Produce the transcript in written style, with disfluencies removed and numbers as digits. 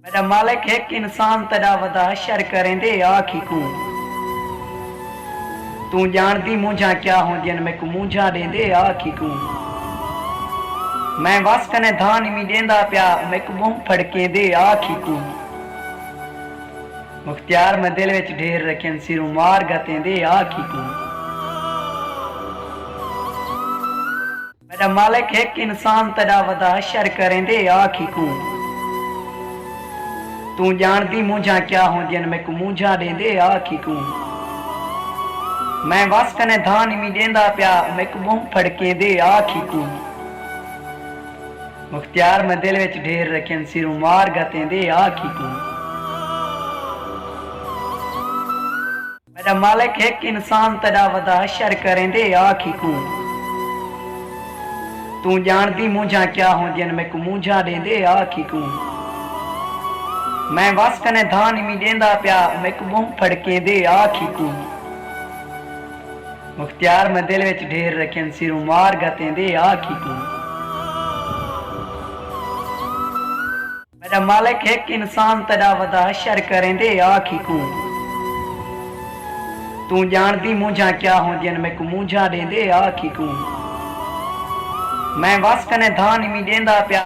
मेरा मालिक एक इंसान तेरा वदा शर करेंदे आखी को तू जानदी मुझा क्या होंदियन मैं को मुझा देंदे आखी को मैं वस कने धान मी देंदा प्या मैं को मुंह फड़के दे आखी को मुख्तियार मैं दिल विच ढेर रखन सिरू मार गते दे आखी को मेरा मालिक एक इंसान तेरा वदा शर करेंदे आखी को तू जानदी मुझा क्या होंदियन मैं को मुझा देंदे आखी को मैं वस कने धान मी देंदा प्या मैं को मुंह फड़के दे आखी को मुख्तियार मैं दिल विच ढेर रखन सिरू मार गते दे आखी को मेरा मालिक एक इंसान तेरा वदा शर करेंदे आखी को तू जानदी मुझा क्या होंदियन मैं को मुझा देंदे आखी को मैं वस कने धान मी देंदा प्या मैं को मुंह फड़के दे आखी को मुख्तियार मैं दिल विच ढेर रखन सिरू मार गते दे आखी को मेरा मालिक एक इंसान तेरा वदा शर करेंदे आखी को तू जानदी मुझा क्या होंदियन मैं को मुझा देंदे आखी को मैं वस कने धान मी देंदा प्या